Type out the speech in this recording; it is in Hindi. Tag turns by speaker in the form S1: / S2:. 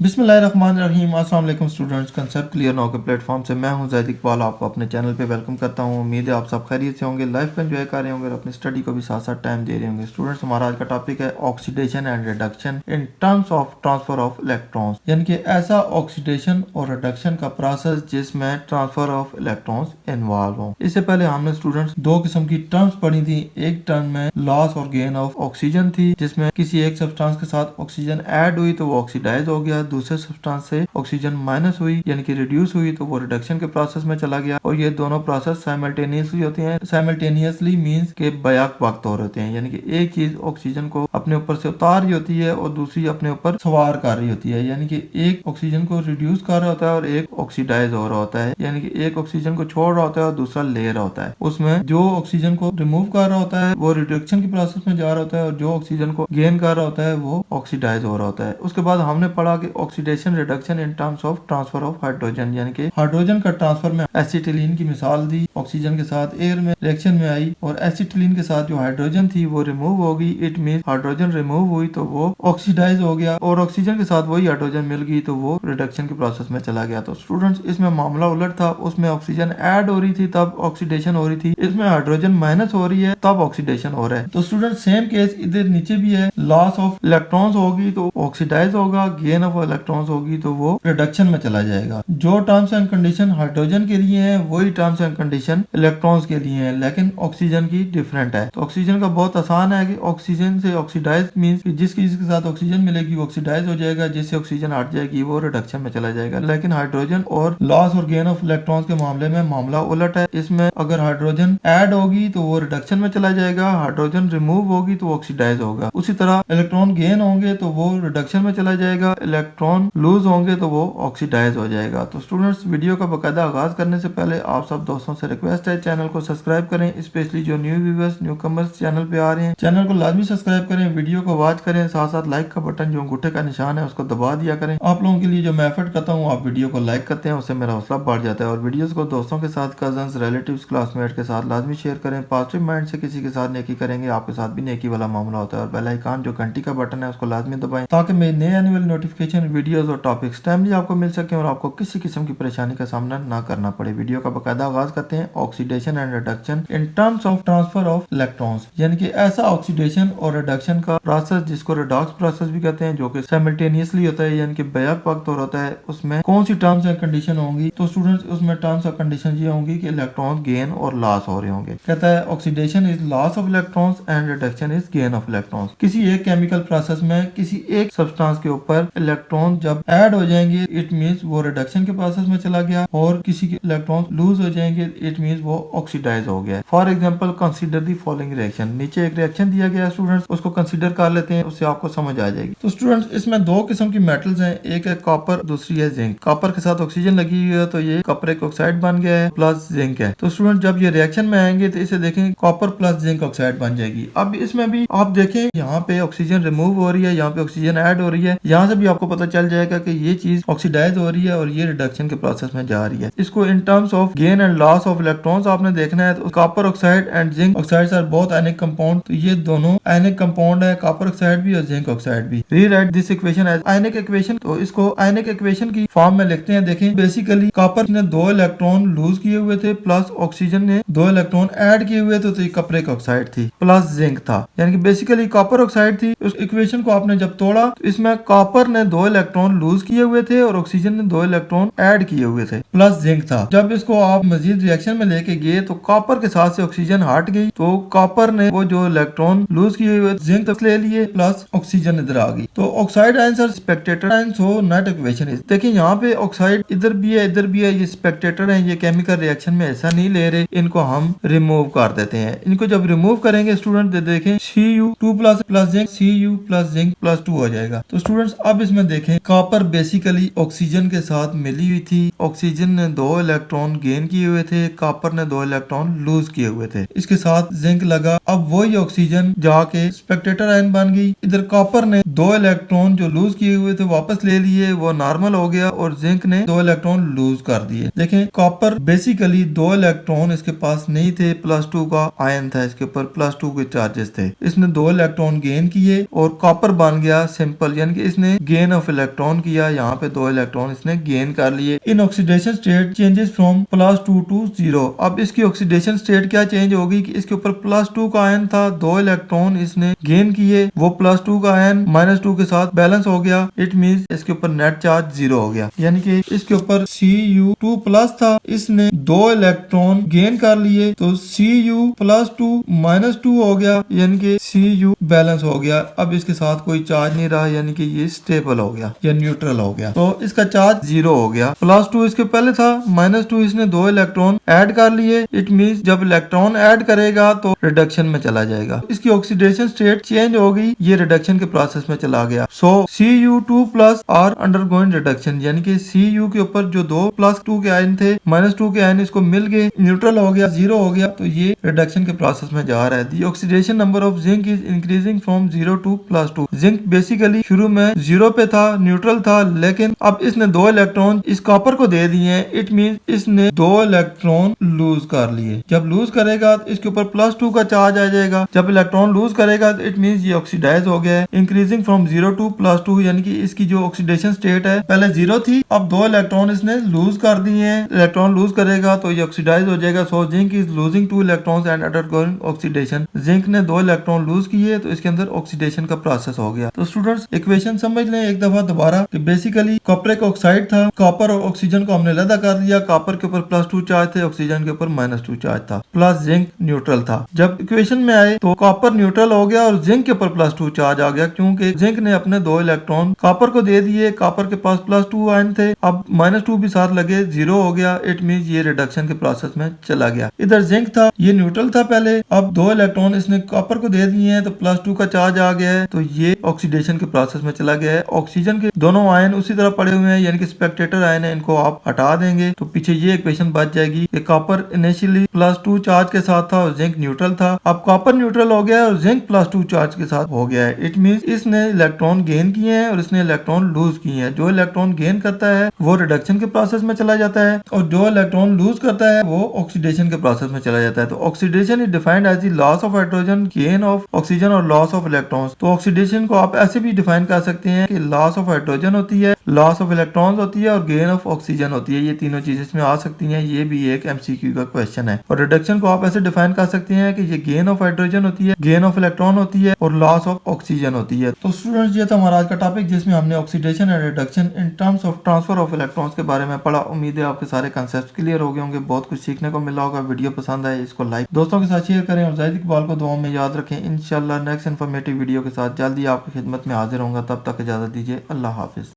S1: बिस्मिल्लाहिर्रहमानिर्रहीम। अस्सलाम वालेकुम स्टूडेंट्स, कंसेप्ट क्लियर नाउ के प्लेटफॉर्म से मैं हूं ज़ैद इकबाल, आपको अपने चैनल पे वेलकम करता हूं। उम्मीद है आप सब खैरियत से होंगे, लाइफ को एंजॉय कर रहे होंगे और अपनी स्टडी को भी साथ साथ टाइम दे रहे होंगे। स्टूडेंट्स, हमारा आज का टॉपिक है oxidation and reduction in terms of transfer of electrons, यानी कि ऐसा ऑक्सीडेशन और रिडक्शन का प्रोसेस जिसमें ट्रांसफर ऑफ इलेक्ट्रॉन्स इन्वॉल्व हो। इससे पहले हमने स्टूडेंट्स दो किस्म की टर्म्स पढ़ी थी। एक टर्म में लॉस और गेन ऑफ ऑक्सीजन थी, जिसमें किसी एक सब्सटेंस के साथ ऑक्सीजन ऐड हुई तो वो ऑक्सीडाइज हो गया, दूसरे सब्सटेंस से ऑक्सीजन माइनस हुई यानी कि रिड्यूस हुई तो वो रिडक्शन के प्रोसेस में चला गया। और ये दोनों प्रोसेस साइमल्टेनियसली होते हैं। साइमल्टेनियसली मींस के बैक वक्त हो रहे हैं, यानी कि एक चीज ऑक्सीजन को अपने ऊपर से उतार रही होती है और दूसरी अपने ऊपर सवार कर रही होती है, यानी कि एक ऑक्सीजन को रिड्यूस कर रहा होता है और एक ऑक्सीडाइज हो रहा होता है, यानी कि एक ऑक्सीजन को छोड़ रहा होता है और दूसरा ले रहा होता है। उसमें जो ऑक्सीजन को रिमूव कर रहा होता है वो रिडक्शन की प्रोसेस में जा रहा होता है और जो ऑक्सीजन को गेन कर रहा होता है वो ऑक्सीडाइज हो रहा होता है। उसके बाद हमने पढ़ा कि oxidation reduction in terms of transfer of hydrogen, यानी कि हाइड्रोजन का ट्रांसफर में एसिटिलीन की मिसाल दी। ऑक्सीजन के साथ एयर में रिएक्शन में आई और एसिटिलीन के साथ जो हाइड्रोजन थी वो रिमूव हो गई। इट मीन हाइड्रोजन रिमूव हुई तो वो ऑक्सीडाइज हो गया और ऑक्सीजन के साथ वही हाइड्रोजन मिल गई तो वो रिडक्शन के प्रोसेस में चला गया। तो स्टूडेंट्स, इसमें मामला उलट था। उसमें ऑक्सीजन ऐड हो रही थी तब ऑक्सीडेशन हो रही थी, इसमें हाइड्रोजन माइनस हो रही है तब ऑक्सीडेशन हो रहा है। तो स्टूडेंट, सेम केस इधर नीचे भी है। लॉस ऑफ इलेक्ट्रॉन्स होगी तो ऑक्सीडाइज होगा, गेन ऑफ इलेक्ट्रॉन्स होगी तो वो रिडक्शन में चला जाएगा। जो टर्म्स एंड कंडीशन हाइड्रोजन के लिए है वही टर्म्स एंड कंडीशन इलेक्ट्रॉन्स के लिए है, लेकिन ऑक्सीजन की डिफरेंट है। तो ऑक्सीजन का बहुत आसान है कि ऑक्सीजन से ऑक्सीडाइज मींस कि जिस चीज के साथ ऑक्सीजन मिलेगी वो ऑक्सीडाइज हो जाएगा, जिससे ऑक्सीजन हट जाएगी वो रिडक्शन में चला जाएगा। लेकिन हाइड्रोजन और लॉस और गेन ऑफ इलेक्ट्रॉन्स के मामले में मामला उलट है। इसमें अगर हाइड्रोजन ऐड होगी तो वो रिडक्शन में चला जाएगा, हाइड्रोजन रिमूव होगी तो ऑक्सीडाइज होगा। उसी तरह इलेक्ट्रॉन गेन होंगे तो वो रिडक्शन में चला जाएगा, इलेक्ट्रॉन लूज होंगे तो वो ऑक्सीडाइज हो जाएगा। तो स्टूडेंट्स, वीडियो का बाकायदा आगाज करने से पहले आप सब दोस्तों से रिक्वेस्ट है चैनल को सब्सक्राइब करें, स्पेशली जो new viewers new commerce channel पे आ रहे हैं चैनल को लाजमी सब्सक्राइब करें, वीडियो को वॉच करें, साथ साथ लाइक का बटन जो अंगूठे का निशान है उसको दबा दिया करें। आप लोगों के लिए जो मैं एफर्ट करता हूँ आप वीडियो को लाइक करते हैं, उससे मेरा हौसला बढ़ जाता है। और वीडियोस को दोस्तों के साथ, कजन्स, रिलेटिव्स, क्लासमेट के साथ लाजमी शेयर करें। पॉजिटिव माइंड से किसी के साथ नेकी करेंगे आपके साथ भी नेकी वाला मामला होता है। और बेल आइकन जो घंटी का बटन है उसको लाजमी दबाएं ताकि मेरे नए आने वाले नोटिफिकेशन, वीडियोस और टॉपिक्स टाइमली आपको मिल सके और आपको किसी किस्म की परेशानी का सामना ना करना पड़े। वीडियो का बाकायदा आगाज करते हैं। Oxidation and reduction in terms of transfer of electrons, यानी कि ऐसा ऑक्सीडेशन और रिडक्शन का प्रोसेस जिसको रिडॉक्स प्रोसेस भी कहते हैं, जो कि साइमल्टेनियसली होता है यानी कि बैक वक्त हो रहा है। उसमें कौन सी टर्म्स एंड कंडीशन होंगी? तो स्टूडेंट्स, उसमें टर्म्स और कंडीशन ये होंगी कि इलेक्ट्रॉन गेन और लॉस हो रहे होंगे। कहता है oxidation is loss of electrons and reduction is gain of electrons. किसी एक केमिकल प्रोसेस में किसी एक सब्सटेंस के ऊपर इलेक्ट्रॉन जब ऐड हो जाएंगे इट मींस वो रिडक्शन के प्रोसेस में चला गया, और किसी के इलेक्ट्रॉन लूज हो जाएंगे इट मींस वो ऑक्सीडाइज हो गया। For example, consider the following reaction. नीचे एक रिएक्शन दिया गया है स्टूडेंट्स, उसको कंसीडर कर लेते हैं, उससे आपको समझ आ जाएगी। तो स्टूडेंट्स, इसमें दो किस्म की मेटल्स हैं, एक है कॉपर, दूसरी है जिंक। कॉपर के साथ ऑक्सीजन लगी हुई है तो ये कॉपर एक ऑक्साइड बन गया है प्लस जिंक है। तो स्टूडेंट, जब ये रिएक्शन में आएंगे तो इसे देखें कॉपर प्लस जिंक ऑक्साइड बन जाएगी। अब इसमें भी आप देखें यहाँ पे ऑक्सीजन रिमूव हो रही है, यहाँ पे ऑक्सीजन ऐड हो रही है। यहाँ से भी आपको पता चल जाएगा कि ये चीज ऑक्सीडाइज हो रही है और ये रिडक्शन के प्रोसेस में जा रही है। इसको in terms of gain and loss of electrons आपने देखना है। तो copper oxide and zinc oxide are both ionic compound, तो ये दोनों आयनिक कंपाउंड है, कॉपर ऑक्साइड भी और जिंक ऑक्साइड भी। Rewrite this equation as ionic equation. तो इसको आयनिक इक्वेशन की फॉर्म में लिखते हैं। देखें, बेसिकली कॉपर ने 2 इलेक्ट्रॉन लूज किए हुए थे प्लस ऑक्सीजन ने 2 इलेक्ट्रॉन ऐड किए हुए थे, तो ये कॉपर एक ऑक्साइड थी प्लस जिंक था, यानी कि बेसिकली कॉपर ऑक्साइड थी। उस इक्वेशन को आपने जब तोड़ा तो इसमें कॉपर ने 2 इलेक्ट्रॉन लूज किए हुए थे और ऑक्सीजन ने 2 इलेक्ट्रॉन ऐड किए हुए थे प्लस जिंक था। जब इसको आप मजीद रिएक्शन में लेके गए तो कॉपर के साथ से ऑक्सीजन हट गई, तो कॉपर ने वो जो इलेक्ट्रॉन लूज किए हुए जिंक तक ले लिए प्लस ऑक्सीजन इधर आ गई। तो oxide ions are spectator ions, हो नेट इक्वेशन इज। देखिए यहाँ पे ऑक्साइड इधर भी है इधर भी है, ये स्पेक्टेटर है, ये केमिकल रिएक्शन में ऐसा नहीं ले रहे, इनको हम रिमूव कर देते हैं। इनको जब रिमूव करेंगे स्टूडेंट देखें Cu2 plus zinc Cu plus zinc plus 2 हो जाएगा। तो स्टूडेंट्स, अब इसमें देखें कॉपर बेसिकली ऑक्सीजन के साथ मिली हुई थी, ऑक्सीजन ने 2 इलेक्ट्रॉन गेन किए हुए थे, कॉपर ने 2 इलेक्ट्रॉन लूज किए हुए थे, इसके साथ जिंक लगा। अब वही ऑक्सीजन जाके स्पेक्टेटर आयन बन गई। इधर कॉपर ने 2 इलेक्ट्रॉन जो लूज किए हुए थे वापस ले लिए, वो नॉर्मल हो गया, और जिंक ने 2 इलेक्ट्रॉन लूज कर दिए। देखें, कॉपर बेसिकली 2 इलेक्ट्रॉन इसके पास नहीं थे, +2 का आयन था, इसके ऊपर +2 के चार्जेस थे। इसने 2 इलेक्ट्रॉन गेन किए और कॉपर बन गया सिंपल, यानी कि इसने गेन ऑफ इलेक्ट्रॉन किया, यहाँ पे 2 इलेक्ट्रॉन इसने गेन कर लिए। In oxidation state changes from +2 to 0। अब इसकी ऑक्सीडेशन स्टेट क्या चेंज होगी कि इसके ऊपर +2 का आयन था, 2 इलेक्ट्रॉन इसने गेन किए, वो +2 का आयन -2 के साथ बैलेंस हो गया। इट मींस इसके ऊपर नेट चार्ज 0 हो गया, यानी कि इसके ऊपर Cu2+ था, इसने 2 इलेक्ट्रॉन गेन कर लिए तो Cu+2 -2 हो गया, यानी कि Cu बैलेंस हो गया। अब इसके साथ कोई चार्ज नहीं रहा, यानी कि ये स्टेबल हो गया या न्यूट्रल हो गया, तो इसका चार्ज 0 हो गया। +2 इसके पहले था, -2 इसने 2 इलेक्ट्रॉन ऐड कर लिए। इट मींस जब इलेक्ट्रॉन ऐड करेगा तो रिडक्शन में चला जाएगा, इसकी ऑक्सीडेशन स्टेट चेंज हो गई, ये रिडक्शन के प्रोसेस में चला गया। सो Cu2+ आर अंडरगोइंग रिडक्शन, यानी कि Cu के ऊपर जो 2+2 के आयन थे, -2 के आयन इसको मिल गए, न्यूट्रल हो गया, 0 हो गया, तो ये रिडक्शन के प्रोसेस में जा रहा है। The oxidation number of zinc is increasing from 0 to +2। Zinc basically शुरू में 0 पे था, न्यूट्रल था, लेकिन अब इसने 2 इलेक्ट्रॉन इस कॉपर को दे दिए हैं। इट मीन इसने 2 इलेक्ट्रॉन लूज कर लिए। जब लूज करेगा तो इसके ऊपर +2 का चार्ज आ जाएगा। जब इलेक्ट्रॉन लूज करेगा तो इट मीन ये ऑक्सीडाइज हो गया है, इंक्रीजिंग फ्रॉम 0 टू +2, यानी कि इसकी जो ऑक्सीडेशन स्टेट है पहले 0 थी, अब 2 इलेक्ट्रॉन इसने लूज कर दिए हैं। इलेक्ट्रॉन लूज करेगा तो ये ऑक्सीडाइज हो जाएगा। So zinc is losing 2 electrons and undergoing oxidation. Zinc ने 2 इलेक्ट्रॉन लूज किए तो इसके अंदर ऑक्सीडेशन का प्रोसेस हो गया। तो स्टूडेंट्स इक्वेशन समझ लें एक दफा दोबारा कि बेसिकली कॉपरिक ऑक्साइड था, कॉपर और ऑक्सीजन को हमने अलग कर दिया, कॉपर के ऊपर +2 चार्ज थे, ऑक्सीजन के ऊपर -2 चार्ज था, प्लस जिंक न्यूट्रल था। जब इक्वेशन में आए तो कॉपर न्यूट्रल हो गया और जिंक के ऊपर +2 चार्ज आ गया, क्योंकि जिंक ने अपने 2 इलेक्ट्रॉन कॉपर को दे दिए, कॉपर के पास +2 आयन थे, अब -2 भी साथ लगे, 0 हो गया। इट मीन ये रिडक्शन के प्रोसेस में चला गया। इधर जिंक था, ये न्यूट्रल था पहले, अब 2 इलेक्ट्रॉन इसने कॉपर को दे दिए हैं तो +2 का चार्ज आ गया है, तो ये ऑक्सीडेशन के प्रोसेस में चला गया है। ऑक्सीजन के दोनों आयन उसी तरह पड़े हुए हैं, यानी कि स्पेक्टेटर आयन है, इनको आप हटा देंगे तो पीछे ये इक्वेशन बच जाएगी कि कॉपर इनिशियली +2 चार्ज के साथ था और जिंक न्यूट्रल था, अब कॉपर न्यूट्रल हो गया और जिंक +2 चार्ज के साथ हो गया है। इट मींस इसने इलेक्ट्रॉन गेन किए हैं और इसने इलेक्ट्रॉन लूज किए हैं। जो इलेक्ट्रॉन गेन करता है वो रिडक्शन के प्रोसेस में चला जाता है और जो इलेक्ट्रॉन लूज करता है वो ऑक्सीडेशन के प्रोसेस में चला जाता है। तो oxidation is defined as the loss of hydrogen, gain of oxygen और लॉस ऑफ इलेक्ट्रॉन्स। तो ऑक्सीडेशन को आप ऐसे भी डिफाइन कर सकते हैं कि लॉस ऑफ हाइड्रोजन होती है, लॉस ऑफ इलेक्ट्रॉन्स होती है और गेन ऑफ ऑक्सीजन होती है। ये तीनों चीजें इसमें आ सकती हैं, ये भी एक MCQ का क्वेश्चन है। और रिडक्शन को आप ऐसे डिफाइन कर सकते हैं कि ये गेन ऑफ हाइड्रोजन होती है, गेन ऑफ इलेक्ट्रॉन होती है और लॉस ऑफ ऑक्सीजन होती है। तो स्टूडेंट्स ये था हमारा आज का टॉपिक, जिसमें हमने oxidation and reduction in terms of transfer of electrons के बारे में पढ़ा। उम्मीद है आपके सारे कंसेप्ट क्लियर हो गए होंगे, बहुत कुछ सीखने को मिला होगा। वीडियो पसंद आए इसको लाइक दोस्तों के साथ शेयर करें और जाहिद इकबाल को दुआओं में याद रखें। इंशाल्लाह नेक्स्ट इन्फॉर्मेटिव वीडियो के साथ जल्दी आपकी खिदमत में हाजिर होऊंगा। तब तक इजाजत दीजिए, अल्लाह हाफिज।